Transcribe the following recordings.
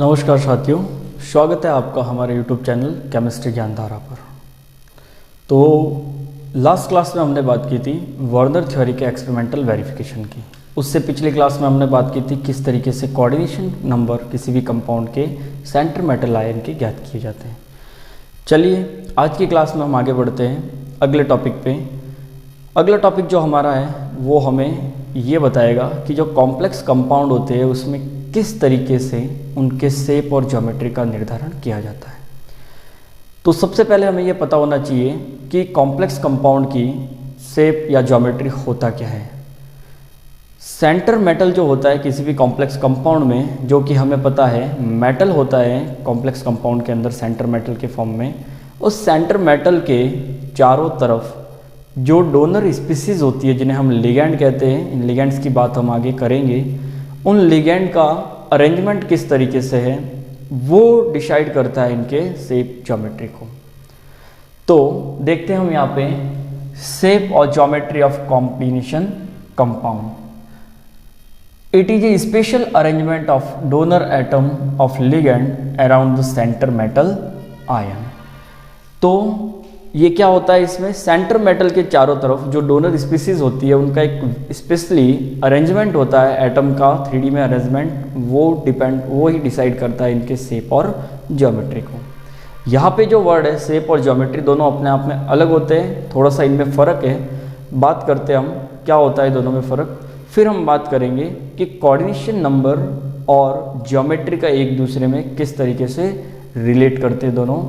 नमस्कार साथियों, स्वागत है आपका हमारे YouTube चैनल केमिस्ट्री ज्ञानधारा पर। तो लास्ट क्लास में हमने बात की थी वर्नर थ्योरी के एक्सपेरिमेंटल वेरिफिकेशन की। उससे पिछली क्लास में हमने बात की थी किस तरीके से कोऑर्डिनेशन नंबर किसी भी कंपाउंड के सेंटर मेटल आयन के ज्ञात किए जाते हैं। चलिए आज की क्लास में हम आगे बढ़ते हैं अगले टॉपिक पे। अगला टॉपिक जो हमारा है वो हमें ये बताएगा कि जो कॉम्प्लेक्स कंपाउंड होते हैं उसमें किस तरीके से उनके शेप और ज्योमेट्री का निर्धारण किया जाता है। तो सबसे पहले हमें ये पता होना चाहिए कि कॉम्प्लेक्स कंपाउंड की शेप या ज्योमेट्री होता क्या है। सेंटर मेटल जो होता है किसी भी कॉम्प्लेक्स कंपाउंड में, जो कि हमें पता है मेटल होता है कॉम्प्लेक्स कंपाउंड के अंदर सेंटर मेटल के फॉर्म में, उस सेंटर मेटल के चारों तरफ जो डोनर स्पीसीज होती है जिन्हें हम लिगैंड कहते हैं, इन लिगैंड्स की बात हम आगे करेंगे, उन लिगैंड का अरेंजमेंट किस तरीके से है वो डिसाइड करता है इनके शेप ज्योमेट्री को। तो देखते हैं हम यहाँ पे शेप और geometry of combination compound. It is a special arrangement of donor atom of ligand around the centre metal ion. तो ये क्या होता है, इसमें सेंटर मेटल के चारों तरफ जो डोनर स्पीसीज होती है उनका एक स्पेशली अरेंजमेंट होता है एटम का 3D में अरेंजमेंट, वो ही डिसाइड करता है इनके शेप और ज्योमेट्री को। यहाँ पे जो वर्ड है शेप और ज्योमेट्री दोनों अपने आप में अलग होते हैं, थोड़ा सा इनमें फ़र्क है। बात करते हैं हम क्या होता है दोनों में फ़र्क, फिर हम बात करेंगे कि कोऑर्डिनेशन नंबर और ज्योमेट्री का एक दूसरे में किस तरीके से रिलेट करते हैं दोनों,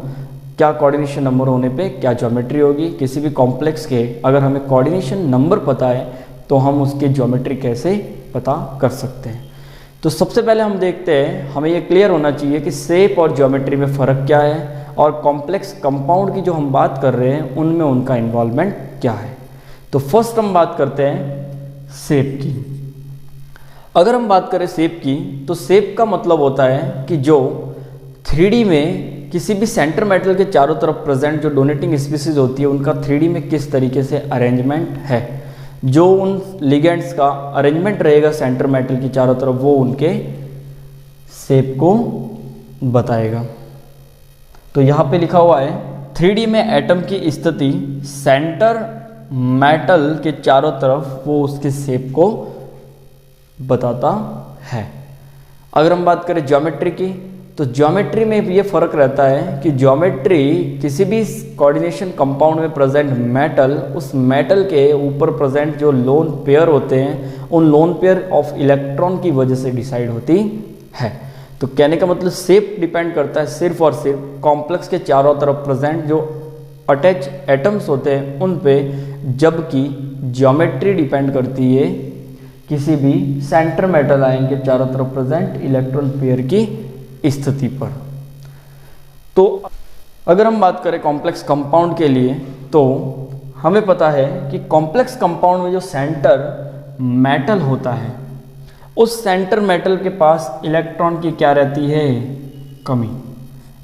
क्या कोऑर्डिनेशन नंबर होने पे क्या ज्योमेट्री होगी। किसी भी कॉम्प्लेक्स के अगर हमें कोऑर्डिनेशन नंबर पता है तो हम उसके ज्योमेट्री कैसे पता कर सकते हैं। तो सबसे पहले हम देखते हैं, हमें ये क्लियर होना चाहिए कि शेप और ज्योमेट्री में फ़र्क क्या है और कॉम्प्लेक्स कंपाउंड की जो हम बात कर रहे हैं उनमें उनका इन्वॉल्वमेंट क्या है। तो फर्स्ट हम बात करते हैं शेप की। अगर हम बात करें शेप की तो शेप का मतलब होता है कि जो 3D में किसी भी सेंटर मेटल के चारों तरफ प्रेजेंट जो डोनेटिंग स्पीसीज होती है उनका 3D में किस तरीके से अरेंजमेंट है, जो उन लिगेंड्स का अरेंजमेंट रहेगा सेंटर मेटल की चारों तरफ, वो उनके शेप को बताएगा। तो यहाँ पे लिखा हुआ है 3D में एटम की स्थिति सेंटर मेटल के चारों तरफ वो उसके शेप को बताता है। अगर हम बात करें ज्योमेट्री की तो ज्योमेट्री में ये फर्क रहता है कि ज्योमेट्री किसी भी कोऑर्डिनेशन कंपाउंड में प्रेजेंट मेटल, उस मेटल के ऊपर प्रेजेंट जो लोन पेयर होते हैं उन लोन पेयर ऑफ इलेक्ट्रॉन की वजह से डिसाइड होती है। तो कहने का मतलब शेप डिपेंड करता है सिर्फ और सिर्फ कॉम्प्लेक्स के चारों तरफ प्रेजेंट जो अटैच एटम्स होते हैं उन पे, जबकि ज्योमेट्री डिपेंड करती है किसी भी सेंटर मेटल आयन के चारों तरफ प्रेजेंट इलेक्ट्रॉन पेयर की स्थिति पर। तो अगर हम बात करें कॉम्प्लेक्स कंपाउंड के लिए तो हमें पता है कि कॉम्प्लेक्स कंपाउंड में जो सेंटर मेटल होता है उस सेंटर मेटल के पास इलेक्ट्रॉन की क्या रहती है, कमी।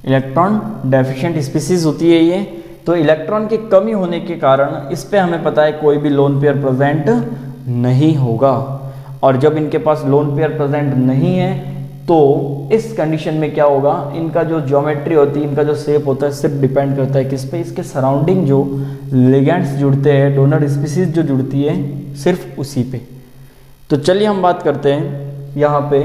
इलेक्ट्रॉन डेफिशिएंट स्पीसीज होती है ये, तो इलेक्ट्रॉन की कमी होने के कारण इस पे हमें पता है कोई भी लोन पेयर प्रेजेंट नहीं होगा। और जब इनके पास लोन पेयर प्रेजेंट नहीं है तो इस कंडीशन में क्या होगा, इनका जो ज्योमेट्री होती है, इनका जो शेप होता है सिर्फ डिपेंड करता है किस पे, इसके सराउंडिंग जो लिगेंड्स जुड़ते हैं, डोनर स्पीसीज जो जुड़ती है, सिर्फ उसी पे। तो चलिए हम बात करते हैं यहाँ पे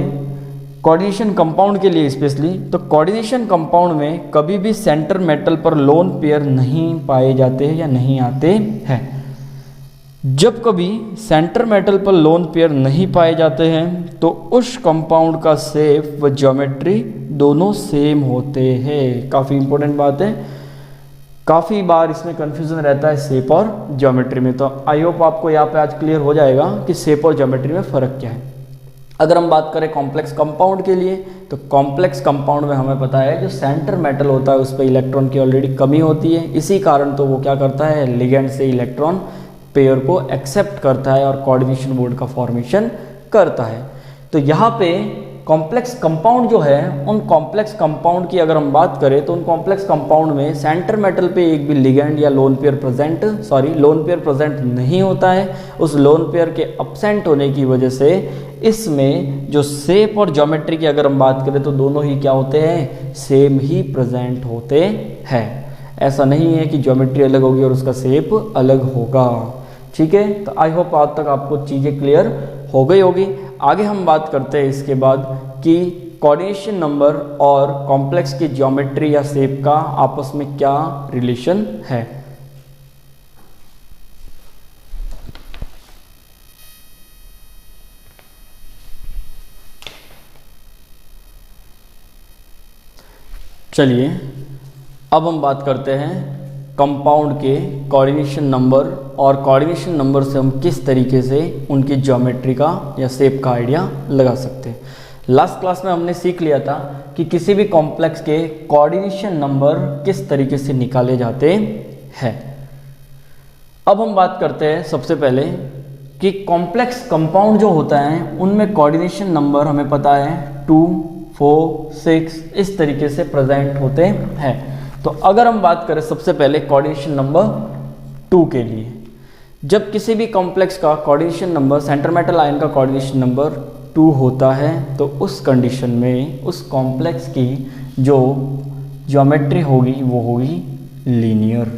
कोऑर्डिनेशन कंपाउंड के लिए स्पेशली। तो कोऑर्डिनेशन कंपाउंड में कभी भी सेंटर मेटल पर लोन पेयर नहीं पाए जाते हैं या नहीं आते हैं। जब कभी सेंटर मेटल पर लोन पेयर नहीं पाए जाते हैं तो उस कंपाउंड का शेप व ज्योमेट्री दोनों सेम होते हैं। काफ़ी इंपॉर्टेंट बात है, काफ़ी बार इसमें कंफ्यूजन रहता है शेप और ज्योमेट्री में। तो आई होप आपको यहाँ पे आज क्लियर हो जाएगा कि शेप और ज्योमेट्री में फ़र्क क्या है। अगर हम बात करें कॉम्प्लेक्स कंपाउंड के लिए तो कॉम्प्लेक्स कंपाउंड में हमें पता है जो सेंटर मेटल होता है उस पर इलेक्ट्रॉन की ऑलरेडी कमी होती है, इसी कारण तो वो क्या करता है, लिगेंड से इलेक्ट्रॉन पेयर को एक्सेप्ट करता है और कोऑर्डिनेशन बोर्ड का फॉर्मेशन करता है। तो यहाँ पे कॉम्प्लेक्स कंपाउंड जो है, उन कॉम्प्लेक्स कंपाउंड की अगर हम बात करें तो उन कॉम्प्लेक्स कंपाउंड में सेंटर मेटल पे एक भी लिगेंड या लोन पेयर प्रेजेंट नहीं होता है। उस लोन पेयर के एब्सेंट होने की वजह से इसमें जो शेप और ज्योमेट्री की अगर हम बात करें तो दोनों ही क्या होते हैं, सेम ही प्रेजेंट होते हैं। ऐसा नहीं है कि ज्योमेट्री अलग होगी और उसका शेप अलग होगा। ठीक है, तो आई होप आज तक आपको चीज़ें क्लियर हो गई होगी। आगे हम बात करते हैं इसके बाद कि कोऑर्डिनेशन नंबर और कॉम्प्लेक्स की ज्योमेट्री या शेप का आपस में क्या रिलेशन है। चलिए अब हम बात करते हैं कंपाउंड के कोऑर्डिनेशन नंबर और कोऑर्डिनेशन नंबर से हम किस तरीके से उनकी ज्योमेट्री का या शेप का आइडिया लगा सकते हैं। लास्ट क्लास में हमने सीख लिया था कि किसी भी कॉम्प्लेक्स के कोऑर्डिनेशन नंबर किस तरीके से निकाले जाते हैं। अब हम बात करते हैं सबसे पहले कि कॉम्प्लेक्स कंपाउंड जो होता है उनमें कोऑर्डिनेशन नंबर हमें पता है 2, 4, 6 इस तरीके से प्रेजेंट होते हैं। तो अगर हम बात करें सबसे पहले कोऑर्डिनेशन नंबर 2 के लिए, जब किसी भी कॉम्प्लेक्स का coordination number centre metal ion का कोऑर्डिनेशन नंबर 2 होता है तो उस कंडीशन में उस कॉम्प्लेक्स की जो ज्योमेट्री होगी वो होगी लीनियर।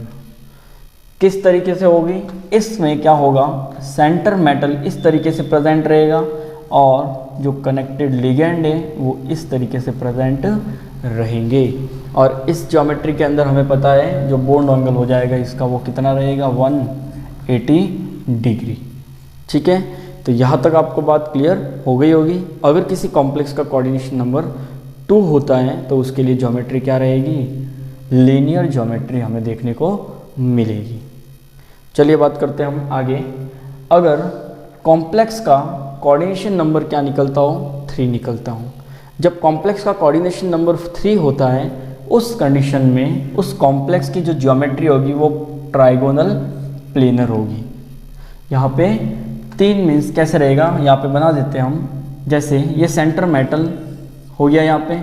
किस तरीके से होगी, इसमें क्या होगा, सेंटर मेटल इस तरीके से प्रेजेंट रहेगा और जो कनेक्टेड लिगेंड है वो इस तरीके से प्रेजेंट रहेंगे। और इस ज्योमेट्री के अंदर हमें पता है जो बॉन्ड एंगल हो जाएगा इसका वो कितना रहेगा, 180 डिग्री। ठीक है, तो यहाँ तक आपको बात क्लियर हो गई होगी। अगर किसी कॉम्प्लेक्स का कोऑर्डिनेशन नंबर 2 होता है तो उसके लिए ज्योमेट्री क्या रहेगी, लीनियर ज्योमेट्री हमें देखने को मिलेगी। चलिए बात करते हैं हम आगे। अगर कॉम्प्लेक्स का कोऑर्डिनेशन नंबर क्या निकलता हो, 3 निकलता हो। जब कॉम्प्लेक्स का कोऑर्डिनेशन नंबर 3 होता है उस कंडीशन में उस कॉम्प्लेक्स की जो ज्योमेट्री होगी वो ट्राइगोनल प्लेनर होगी। यहाँ पे 3 मीन्स कैसे रहेगा, यहाँ पे बना देते हैं हम। जैसे ये सेंटर मेटल हो गया यहाँ पे,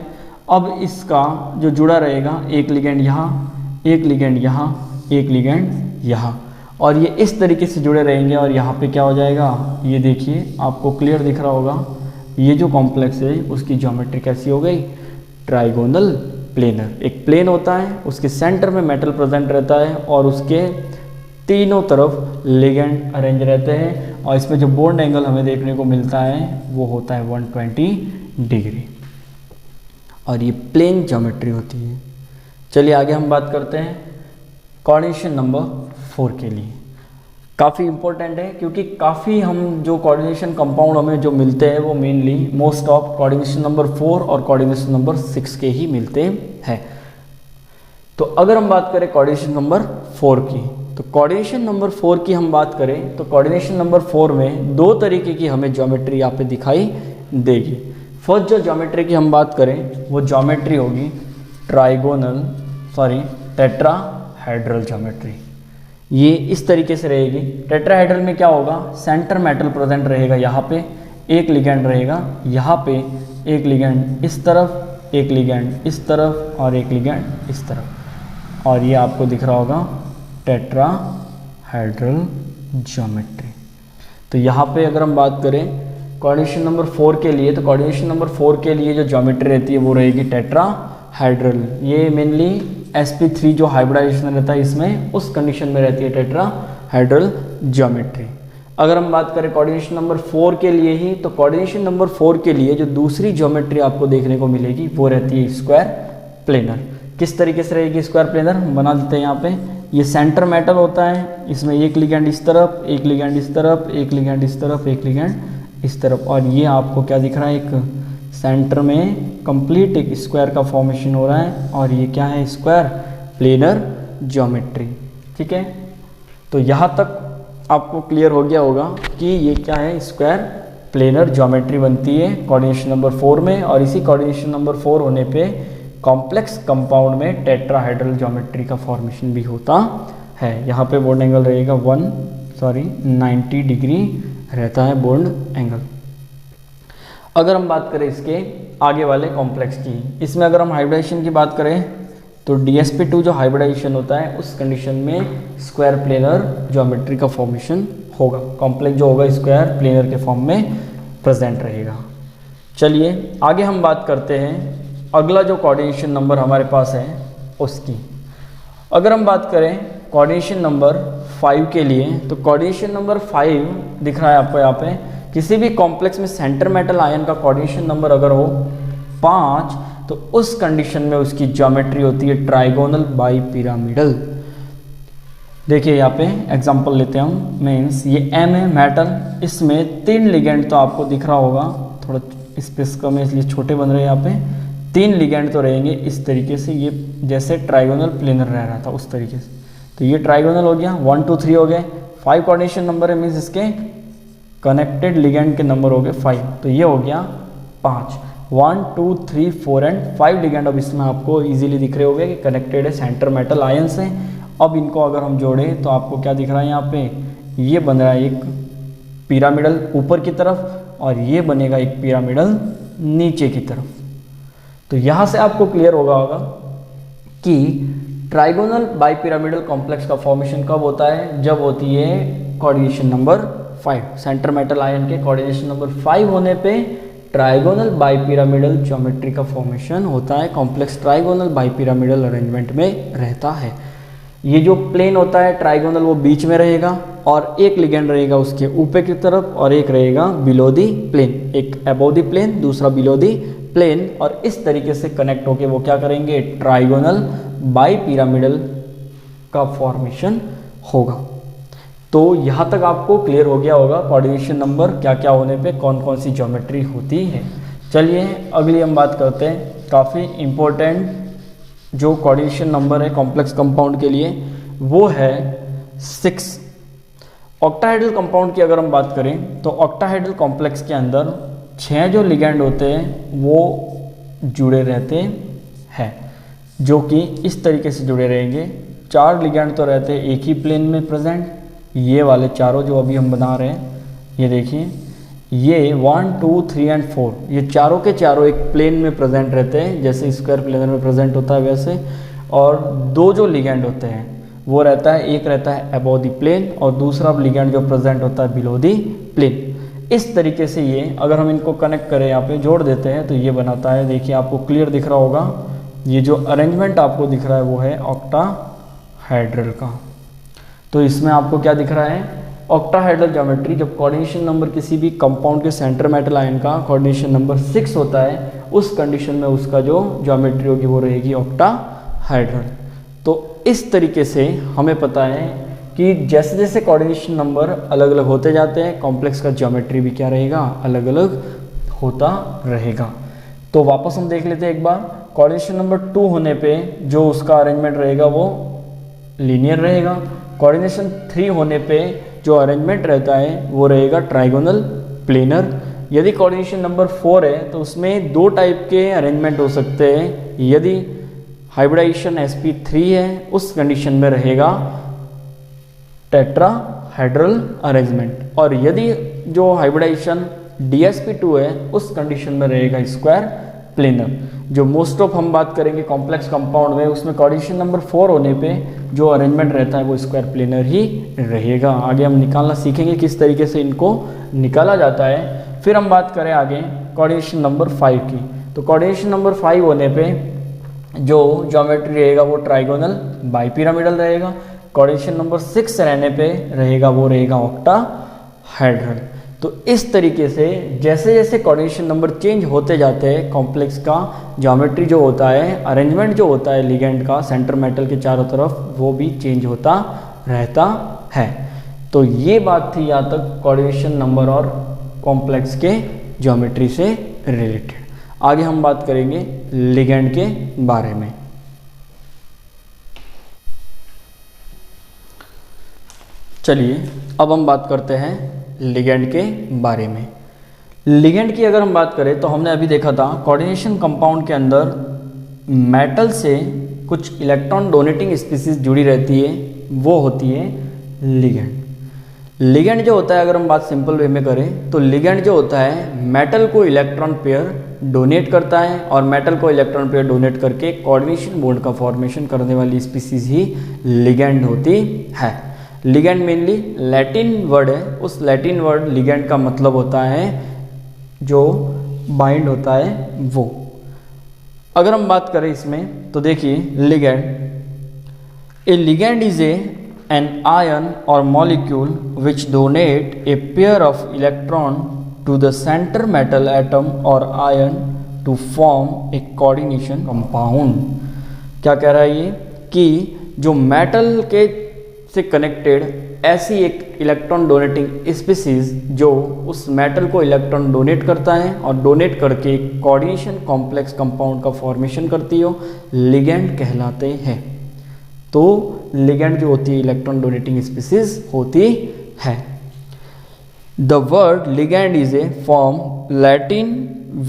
अब इसका जो जुड़ा रहेगा एक लिगेंड यहाँ, एक लिगेंड यहाँ, एक लिगेंड यहाँ, और ये इस तरीके से जुड़े रहेंगे। और यहाँ पे क्या हो जाएगा, ये देखिए आपको क्लियर दिख रहा होगा, ये जो कॉम्प्लेक्स है उसकी ज्योमेट्री कैसी हो गई, ट्राइगोनल प्लेनर। एक प्लेन होता है, उसके सेंटर में मेटल प्रेजेंट रहता है और उसके तीनों तरफ लिगेंड अरेंज रहते हैं और इसमें जो बॉन्ड एंगल हमें देखने को मिलता है वो होता है 120 डिग्री और ये प्लेन ज्योमेट्री होती है। चलिए आगे हम बात करते हैं कोऑर्डिनेशन नंबर 4 के लिए। काफ़ी इंपॉर्टेंट है क्योंकि काफ़ी हम जो कोऑर्डिनेशन कंपाउंड हमें जो मिलते हैं वो mainly most of coordination number 4 और कोऑर्डिनेशन नंबर 6 के ही मिलते हैं। तो अगर हम बात करें कोऑर्डिनेशन नंबर 4 की, तो कोऑर्डिनेशन नंबर 4 की हम बात करें तो कोऑर्डिनेशन नंबर 4 में 2 तरीके की हमें ज्योमेट्री यहाँ पे दिखाई देगी। फर्स्ट जो ज्योमेट्री की हम बात करें वो ज्योमेट्री होगी टेट्राहेड्रल ज्योमेट्री। ये इस तरीके से रहेगी। टेट्राहेड्रल में क्या होगा, सेंटर मेटल प्रेजेंट रहेगा, यहाँ पे एक लिगेंड रहेगा, यहाँ पे एक लिगेंड इस तरफ, एक लिगेंड इस तरफ और एक लिगेंड इस तरफ, और ये आपको दिख रहा होगा टेट्राहेड्रल ज्योमेट्री। तो यहाँ पे अगर हम बात करें कोऑर्डिनेशन नंबर 4 के लिए, तो कोऑर्डिनेशन नंबर 4 के लिए जो ज्योमेट्री रहती है वो रहेगी टेट्राहेड्रल। ये मेनली sp3 जो हाइब्रिडाइजेशन रहता है इसमें उस कंडीशन में रहती है टेट्राहेड्रल ज्योमेट्री। अगर हम बात करें कोऑर्डिनेशन नंबर 4 के लिए ही, तो कोऑर्डिनेशन नंबर 4 के लिए जो दूसरी ज्योमेट्री आपको देखने को मिलेगी वो रहती है स्क्वायर प्लेनर। किस तरीके से रहेगी स्क्वायर प्लेनर, हम बना देते हैं यहाँ पे। ये सेंटर मेटल होता है, इसमें एक लिगेंड इस तरफ, एक लिगेंड इस तरफ, एक लिगेंड इस तरफ, एक लिगेंड इस तरफ, और ये आपको क्या दिख रहा है, एक सेंटर में कंप्लीट एक स्क्वायर का फॉर्मेशन हो रहा है और ये क्या है, स्क्वायर प्लेनर ज्योमेट्री। ठीक है, तो यहाँ तक आपको क्लियर हो गया होगा कि ये क्या है, स्क्वायर प्लेनर ज्योमेट्री बनती है कोऑर्डिनेशन नंबर 4 में। और इसी कोऑर्डिनेशन नंबर 4 होने पे कॉम्प्लेक्स कंपाउंड में टेट्राहेड्रल ज्योमेट्री का फॉर्मेशन भी होता है। यहाँ पे बॉन्ड एंगल रहेगा 90 डिग्री रहता है बॉन्ड एंगल। अगर हम बात करें इसके आगे वाले कॉम्प्लेक्स की, इसमें अगर हम हाइब्रिडाइजेशन की बात करें तो DsP2 जो हाइब्रिडाइजेशन होता है उस कंडीशन में स्क्वायर प्लेनर ज्योमेट्री का फॉर्मेशन होगा, कॉम्प्लेक्स जो होगा स्क्वायर प्लेनर के फॉर्म में प्रेजेंट रहेगा। चलिए आगे हम बात करते हैं अगला जो कोऑर्डिनेशन नंबर हमारे पास है उसकी। अगर हम बात करें कोऑर्डिनेशन नंबर 5 के लिए, तो कोऑर्डिनेशन नंबर 5 दिख रहा है आपको यहाँ पे, किसी भी कॉम्प्लेक्स में सेंटर मेटल आयन का कोऑर्डिनेशन नंबर अगर हो 5 तो उस कंडीशन में उसकी ज्योमेट्री होती है ट्राइगोनल बाई पिरामिडल। देखिए यहाँ पे एग्जांपल लेते हैं हम, मीन्स ये M है मेटल, इसमें 3 लिगेंड तो आपको दिख रहा होगा, थोड़ा स्पेस कम है इसलिए छोटे बन रहे हैं यहाँ पे। 3 लिगेंड तो रहेंगे इस तरीके से, ये जैसे ट्राइगोनल प्लेनर रह रहा था उस तरीके से, तो ये ट्राइगोनल हो गया, 1 2 3 हो गए। 5 कोऑर्डिनेशन नंबर है, मीन्स इसके कनेक्टेड लिगेंड के नंबर हो गए 5, तो ये हो गया 5। 1 2 3 4 एंड 5 लिगेंड अब इसमें आपको इजीली दिख रहे होंगे कि कनेक्टेड है सेंटर मेटल आयन से। अब इनको अगर हम जोड़ें तो आपको क्या दिख रहा है यहाँ पे, ये बन रहा है एक पिरामिडल ऊपर की तरफ और ये बनेगा एक पिरामिडल नीचे की तरफ। तो यहाँ से आपको क्लियर होगा कि ट्राइगोनल बाई पिरामिडल कॉम्प्लेक्स का फॉर्मेशन कब होता है, जब होती है coordination number 5, centre metal ion के कोऑर्डिनेशन नंबर 5 होने पे ट्राइगोनल बाई पिरामिडल ज्योमेट्री का फॉर्मेशन होता है, complex trigonal bi pyramidal arrangement में रहता है। ये जो प्लेन होता है ट्राइगोनल वो बीच में रहेगा और एक लिगेंड रहेगा उसके ऊपर की तरफ और एक रहेगा बिलो दी प्लेन, एक अबव दी प्लेन दूसरा बिलो दी प्लेन, और इस तरीके से कनेक्ट होके वो क्या करेंगे, ट्राइगोनल बाई पिरामिडल का फॉर्मेशन होगा। तो यहाँ तक आपको क्लियर हो गया होगा कोऑर्डिनेशन नंबर क्या क्या होने पे कौन कौन सी ज्योमेट्री होती है। चलिए अगली हम बात करते हैं, काफ़ी इम्पोर्टेंट जो कोऑर्डिनेशन नंबर है कॉम्प्लेक्स कंपाउंड के लिए वो है 6। ऑक्टाहेड्रल कंपाउंड की अगर हम बात करें तो ऑक्टाहेड्रल कॉम्प्लेक्स के अंदर 6 जो लिगेंड होते हैं वो जुड़े रहते हैं, जो कि इस तरीके से जुड़े रहेंगे। 4 लिगेंड तो रहते हैं एक ही प्लेन में प्रेजेंट, ये वाले चारों जो अभी हम बना रहे हैं, ये देखिए ये 1 2 3 एंड 4 ये चारों के चारों एक प्लेन में प्रेजेंट रहते हैं, जैसे स्क्वायर प्लेनर में प्रेजेंट होता है वैसे। और 2 जो लिगेंड होते हैं वो रहता है, एक रहता है अबव द प्लेन और दूसरा लिगेंड जो प्रेजेंट होता है बिलो द प्लेन। इस तरीके से ये अगर हम इनको कनेक्ट करें, यहाँ पे जोड़ देते हैं तो ये बनाता है, देखिए आपको क्लियर दिख रहा होगा, ये जो अरेंजमेंट आपको दिख रहा है वो है ऑक्टाहेड्रल का। तो इसमें आपको क्या दिख रहा है, ऑक्टाहेड्रल ज्योमेट्री। जब कोऑर्डिनेशन नंबर किसी भी कंपाउंड के सेंटर मेटल आयन का कोऑर्डिनेशन नंबर 6 होता है, उस कंडीशन में उसका जो ज्योमेट्री होगी वो रहेगी ऑक्टाहेड्रल। तो इस तरीके से हमें पता है कि जैसे जैसे कोऑर्डिनेशन नंबर अलग अलग होते जाते हैं, कॉम्प्लेक्स का ज्योमेट्री भी क्या रहेगा, अलग अलग होता रहेगा। तो वापस हम देख लेते हैं एक बार, कोऑर्डिनेशन नंबर 2 होने पे जो उसका अरेंजमेंट रहेगा वो लीनियर रहेगा। कोऑर्डिनेशन 3 होने पे जो अरेंजमेंट रहता है वो रहेगा ट्राइगोनल प्लेनर। यदि कोऑर्डिनेशन नंबर 4 है तो उसमें 2 टाइप के अरेंजमेंट हो सकते हैं। यदि हाइब्रिडाइजेशन sp3 है उस कंडीशन में रहेगा टेट्राहेड्रल अरेंजमेंट, और यदि जो हाइब्रिडाइजेशन dsp2 है उस कंडीशन में रहेगा स्क्वायर प्लेनर। जो मोस्ट ऑफ हम बात करेंगे कॉम्प्लेक्स कंपाउंड में, उसमें कोऑर्डिनेशन नंबर 4 होने पे जो अरेंजमेंट रहता है वो स्क्वायर प्लेनर ही रहेगा। आगे हम निकालना सीखेंगे किस तरीके से इनको निकाला जाता है। फिर हम बात करें आगे कोऑर्डिनेशन नंबर 5 की, तो कोऑर्डिनेशन नंबर 5 होने पे जो ज्योमेट्री रहेगा वो ट्राइगोनल बाई पिरामिडल रहेगा। कोऑर्डिनेशन नंबर 6 रहने पे रहेगा वो रहेगा ऑक्टाहेड्रल। तो इस तरीके से जैसे जैसे कोऑर्डिनेशन नंबर चेंज होते जाते हैं, कॉम्प्लेक्स का ज्योमेट्री जो होता है, अरेंजमेंट जो होता है लिगेंड का सेंटर मेटल के चारों तरफ, वो भी चेंज होता रहता है। तो ये बात थी यहाँ तक कोऑर्डिनेशन नंबर और कॉम्प्लेक्स के ज्योमेट्री से रिलेटेड। आगे हम बात करेंगे लिगेंड के बारे में। चलिए अब हम बात करते हैं लिगेंड के बारे में। लिगेंड की अगर हम बात करें तो हमने अभी देखा था कोऑर्डिनेशन कंपाउंड के अंदर मेटल से कुछ इलेक्ट्रॉन डोनेटिंग स्पीसीज जुड़ी रहती है, वो होती है लिगेंड। लिगेंड जो होता है, अगर हम बात सिंपल वे में करें तो लिगेंड जो होता है मेटल को इलेक्ट्रॉन पेयर डोनेट करता है, और मेटल को इलेक्ट्रॉन पेयर डोनेट करके कोऑर्डिनेशन बॉन्ड का फॉर्मेशन करने वाली स्पीसीज ही लिगेंड होती है। लिगेंड मेनली लैटिन वर्ड है, उस लैटिन वर्ड लिगेंड का मतलब होता है जो बाइंड होता है वो। अगर हम बात करें इसमें तो देखिए ligand, A ligand is an ion or molecule which donate a pair of electron to the center metal atom or ion to form a coordination compound। क्या कह रहा है ये कि जो मेटल के से कनेक्टेड ऐसी एक इलेक्ट्रॉन डोनेटिंग स्पीसीज जो उस मेटल को इलेक्ट्रॉन डोनेट करता है और डोनेट करके कोऑर्डिनेशन कॉम्प्लेक्स कंपाउंड का फॉर्मेशन करती हो, लिगेंड कहलाते हैं। तो लिगेंड जो होती है इलेक्ट्रॉन डोनेटिंग स्पीसीज होती है। The word ligand is A form Latin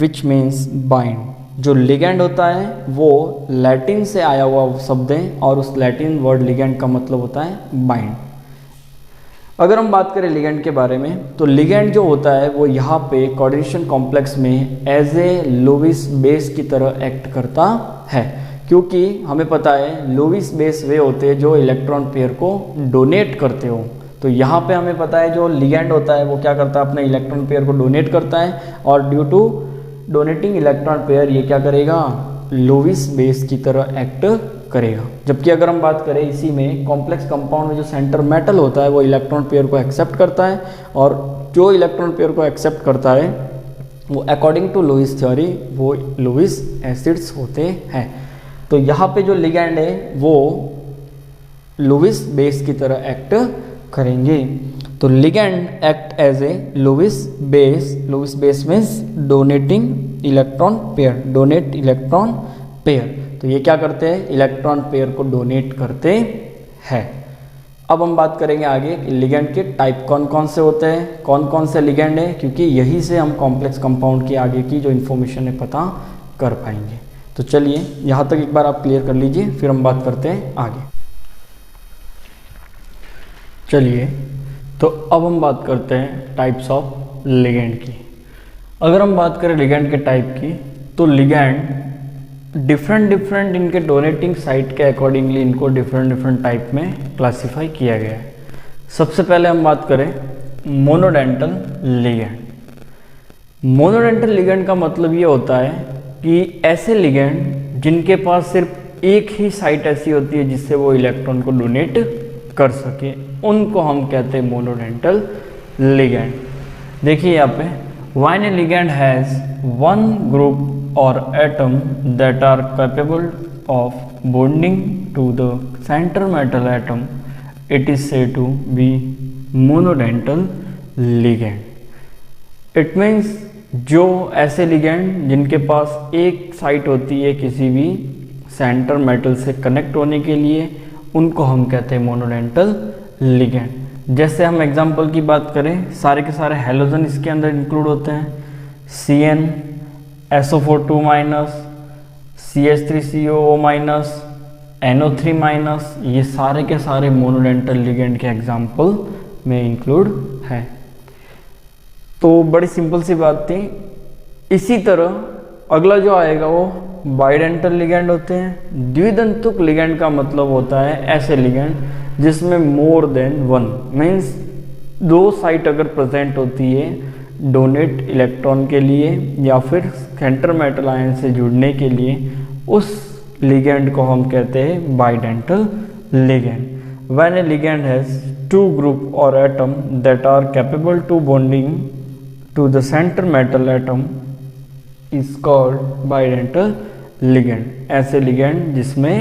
which means bind. जो लिगेंड होता है वो लैटिन से आया हुआ शब्द है और उस लैटिन वर्ड लिगेंड का मतलब होता है बाइंड। अगर हम बात करें लिगेंड के बारे में तो लिगेंड जो होता है वो यहाँ पे कोऑर्डिनेशन कॉम्प्लेक्स में एज ए लुईस बेस की तरह एक्ट करता है, क्योंकि हमें पता है लुईस बेस वे होते हैं जो इलेक्ट्रॉन पेयर को डोनेट करते हो। तो यहाँ पे हमें पता है जो लिगेंड होता है वो क्या करता है, अपने इलेक्ट्रॉन पेयर को डोनेट करता है, और due to donating electron pair ये क्या करेगा, लुईस बेस की तरह एक्ट करेगा। जबकि अगर हम बात करें इसी में कॉम्प्लेक्स कंपाउंड में जो सेंटर मेटल होता है वो इलेक्ट्रॉन पेयर को एक्सेप्ट करता है, और जो इलेक्ट्रॉन पेयर को एक्सेप्ट करता है वो अकॉर्डिंग टू लुईस थ्योरी वो लुईस एसिड्स होते हैं। तो यहाँ पे जो लिगेंड है वो लुईस बेस की तरह एक्ट करेंगे। तो ligand act as a Lewis base means donating electron pair, donate electron pair. तो ये क्या करते हैं, इलेक्ट्रॉन पेयर को डोनेट करते हैं। अब हम बात करेंगे आगे लिगेंड के टाइप कौन कौन से होते हैं, कौन कौन से लिगेंड है, क्योंकि यही से हम कॉम्प्लेक्स कंपाउंड की आगे की जो इन्फॉर्मेशन है पता कर पाएंगे। तो चलिए यहाँ तक एक बार आप क्लियर कर लीजिए, फिर हम बात करते हैं आगे। चलिए तो अब हम बात करते हैं टाइप्स ऑफ लिगेंड की। अगर हम बात करें लिगेंड के टाइप की तो लिगेंड डिफरेंट इनके डोनेटिंग साइट के अकॉर्डिंगली इनको डिफरेंट टाइप में क्लासिफाई किया गया है। सबसे पहले हम बात करें मोनोडेंटल लिगेंड। मोनोडेंटल लिगेंड का मतलब ये होता है कि ऐसे लिगेंड जिनके पास सिर्फ एक ही साइट ऐसी होती है जिससे वो इलेक्ट्रॉन को डोनेट कर सके, उनको हम कहते हैं मोनोडेंटल लिगेंड। देखिए यहाँ पे when a ligand has one group or atom that are capable of bonding to the centre metal atom, it is said to be monodental ligand. It means जो ऐसे लिगेंड जिनके पास एक साइट होती है किसी भी सेंटर मेटल से connect होने के लिए, उनको हम कहते हैं मोनोडेंटल लिगेंड। जैसे हम एग्जांपल की बात करें, सारे के सारे हैलोजन इसके अंदर इंक्लूड होते हैं, Cn SO4 CH3COO NO3 ये सारे के सारे मोनोडेंटल लिगेंड के एग्जाम्पल में इंक्लूड है। तो बड़ी सिंपल सी बात थी। इसी तरह अगला जो आएगा वो बाइडेंटल लिगेंड होते हैं। द्विदंतुक लिगेंड का मतलब होता है ऐसे लिगेंड जिसमें मोर देन वन मीन्स दो साइट अगर प्रेजेंट होती है डोनेट इलेक्ट्रॉन के लिए या फिर सेंटर मेटल आयन से जुड़ने के लिए, उस लिगेंड को हम कहते हैं bidental ligand. When a ligand has two group or atom that are capable to bonding to the center metal atom is called bidental ligand। ऐसे लिगेंड जिसमें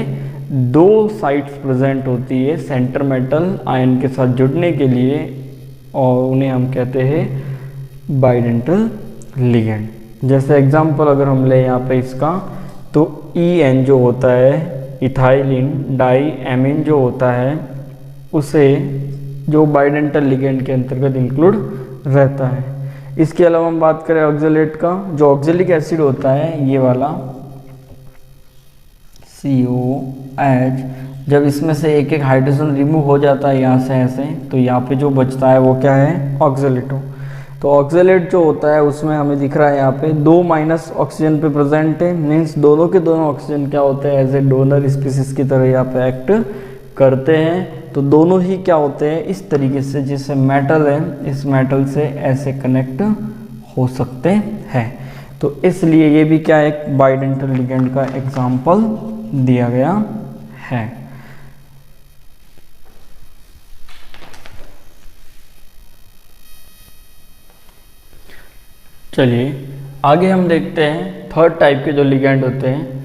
दो साइट्स प्रेजेंट होती है सेंटर मेटल आयन के साथ जुड़ने के लिए, और उन्हें हम कहते हैं बाइडेंटल लिगेंड। जैसे एग्जांपल अगर हम ले यहाँ पे इसका, तो EN जो होता है इथाइलिन डाई एमीन जो होता है, उसे जो बाइडेंटल लिगेंड के अंतर्गत इंक्लूड रहता है। इसके अलावा हम बात करें ऑक्जेलेट का, जो ऑक्जेलिक एसिड होता है ये वाला COH जब इसमें से एक एक हाइड्रोजन रिमूव हो जाता है यहाँ से ऐसे, तो यहाँ पे जो बचता है वो क्या है, ऑक्जेलेट। तो ऑक्जेलेट जो होता है उसमें हमें दिख रहा है यहाँ पे 2 माइनस ऑक्सीजन पे प्रेजेंट है, मीन्स दोनों के दोनों ऑक्सीजन क्या होते हैं, एज ए डोनर स्पीसीज की तरह यहाँ पे एक्ट करते हैं। तो दोनों ही क्या होते हैं, इस तरीके से जैसे मेटल है, इस मेटल से ऐसे कनेक्ट हो सकते हैं। तो इसलिए ये भी क्या एक बाइडेंटल लिगेंड का एग्जाम्पल दिया गया है। चलिए आगे हम देखते हैं थर्ड टाइप के जो लिगेंड होते हैं।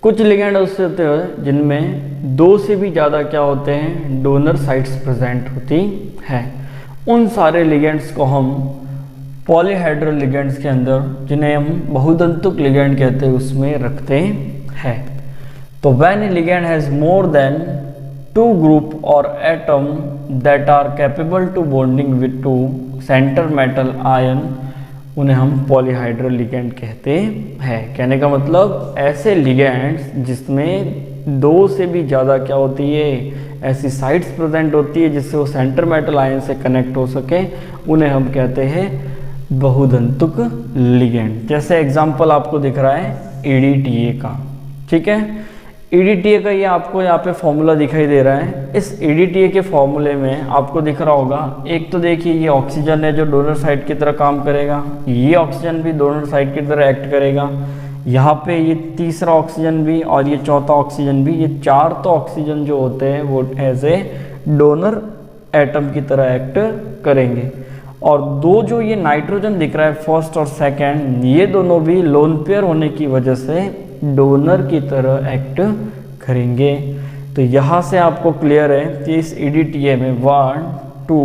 कुछ लिगेंड उससे होते हैं जिनमें 2 से भी ज़्यादा क्या होते हैं, डोनर साइट्स प्रेजेंट होती है। उन सारे लिगेंड्स को हम पॉलीहाइड्रल लिगेंड्स के अंदर, जिन्हें हम बहुदंतुक लिगेंड कहते हैं, उसमें रखते हैं। तो when a ligand has more than 2 group or atom that are capable to bonding with 2 center metal ion, उन्हें हम पॉलीहाइड्रल लिगेंड कहते हैं। कहने का मतलब ऐसे लिगेंड्स जिसमें 2 से भी ज़्यादा क्या होती है, ऐसी साइट्स प्रेजेंट होती है जिससे वो सेंटर मेटल आयन से कनेक्ट हो सके, उन्हें हम कहते हैं बहुदंतुक लिगेंड। जैसे एग्जांपल आपको दिख रहा है EDTA का, ठीक है। EDTA का ये आपको यहाँ पे फॉर्मूला दिखाई दे रहा है। इस EDTA के फॉर्मूले में आपको दिख रहा होगा, एक तो देखिए ये ऑक्सीजन है जो डोनर साइड की तरह काम करेगा, ये ऑक्सीजन भी डोनर साइड की तरह एक्ट करेगा, यहाँ पे ये तीसरा ऑक्सीजन भी और ये चौथा ऑक्सीजन भी, ये 4 तो ऑक्सीजन जो होते हैं वो एज ए डोनर एटम की तरह एक्ट करेंगे। और 2 जो ये नाइट्रोजन दिख रहा है फर्स्ट और सेकेंड, ये दोनों भी लोन पेयर होने की वजह से डोनर की तरह एक्ट करेंगे। तो यहाँ से आपको क्लियर है कि इस EDTA में 1, 2,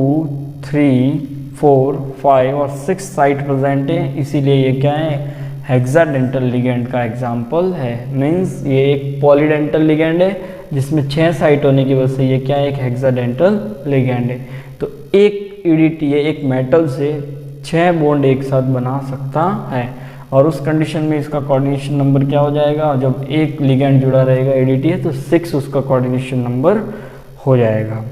3, 4, 5 और 6 साइट प्रेजेंट है, इसीलिए ये क्या है, हेक्साडेंटल लिगेंड का एग्जाम्पल है। मीन्स ये एक पॉलीडेंटल लिगेंड है जिसमें 6 साइट होने की वजह से ये क्या है, एक हेक्साडेंटल लिगेंड है। तो एक EDTA एक मेटल से 6 बॉन्ड एक साथ बना सकता है, और उस कंडीशन में इसका कोऑर्डिनेशन नंबर क्या हो जाएगा, जब एक लिगेंड जुड़ा रहेगा EDTA तो 6 उसका कोऑर्डिनेशन नंबर हो जाएगा।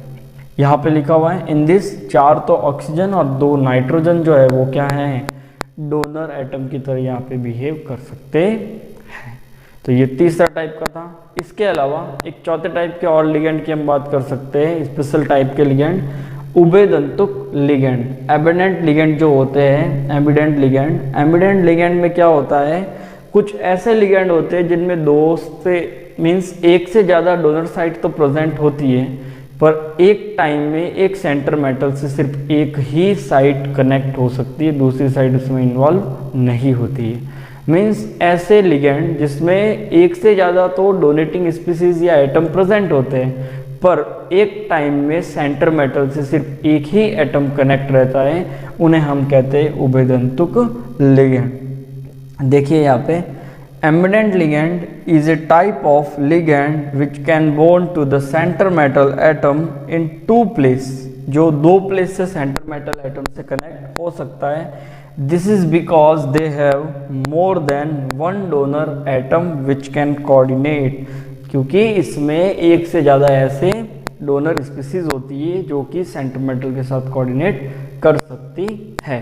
यहाँ पे लिखा हुआ है इन दिस 4 तो ऑक्सीजन और 2 नाइट्रोजन जो है वो क्या है, डोनर एटम की तरह यहाँ पे बिहेव कर सकते हैं। तो ये तीसरा टाइप का था। इसके अलावा एक चौथे टाइप के और लिगेंड की हम बात कर सकते हैं, स्पेशल टाइप के लिगेंड, उभयदंतुक लिगेंड। एबिडेंट लिगेंड जो होते हैं, एबिडेंट लिगेंड, एबिडेंट लिगेंड में क्या होता है, कुछ ऐसे लिगेंड होते हैं जिनमें 2 से मीन्स 1 से ज़्यादा डोनर साइट तो प्रेजेंट होती है, पर एक टाइम में एक सेंटर मेटल से सिर्फ एक ही साइट कनेक्ट हो सकती है, दूसरी साइड उसमें इन्वॉल्व नहीं होती है। मीन्स ऐसे लिगेंड जिसमें 1 से ज़्यादा तो डोनेटिंग स्पीसीज या एटम प्रेजेंट होते हैं, पर एक टाइम में सेंटर मेटल से सिर्फ एक ही एटम कनेक्ट रहता है, उन्हें हम कहते हैं उभयदंतुक लिगेंड। देखिए यहाँ पे ambidentate ligand is a type of ligand which can bond to the centre metal atom in 2 place, जो 2 प्लेस से सेंटर मेटल एटम से कनेक्ट हो सकता है। This is because they have more than 1 donor atom which can coordinate, क्योंकि इसमें एक से ज़्यादा ऐसे डोनर स्पीसीज होती है जो कि सेंटर मेटल के साथ कोऑर्डिनेट कर सकती है।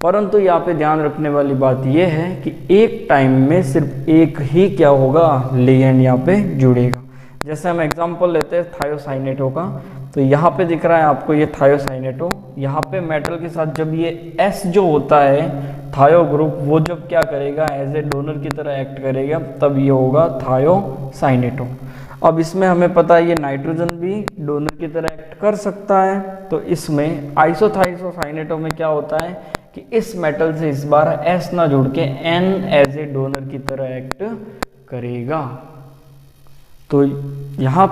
परंतु यहाँ पे ध्यान रखने वाली बात यह है कि एक टाइम में सिर्फ एक ही क्या होगा, लिगेंड यहाँ पे जुड़ेगा। जैसे हम एग्जांपल लेते हैं थायोसाइनेटो का, तो यहाँ पे दिख रहा है आपको ये थायोसाइनेटो, यहाँ पे मेटल के साथ जब ये S जो होता है थायो ग्रुप, वो जब क्या करेगा, एज ए डोनर की तरह एक्ट करेगा, तब ये होगा थायोसाइनेटो। अब इसमें हमें पता है ये नाइट्रोजन भी डोनर की तरह एक्ट कर सकता है, तो इसमें आइसोथाइसोसाइनेटो में क्या होता है कि इस मेटल से इस बार S ना जुड़ के N एज ए डोनर की तरह एक्ट करेगा। तो यहाँ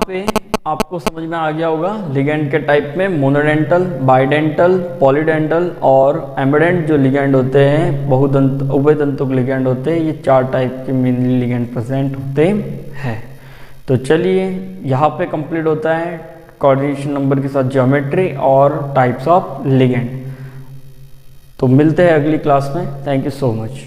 पे आपको समझ में आ गया होगा लिगेंड के टाइप में मोनोडेंटल, बाइडेंटल, पॉलीडेंटल और एम्बिडेंट जो लिगेंड होते हैं, उभयदंतुक लिगेंड होते हैं, ये 4 टाइप के मेनली लिगेंड प्रेजेंट होते हैं। तो चलिए यहाँ पे कंप्लीट होता है कोऑर्डिनेशन नंबर के साथ ज्योमेट्री और टाइप्स ऑफ लिगेंड। तो मिलते हैं अगली क्लास में। Thank you so much.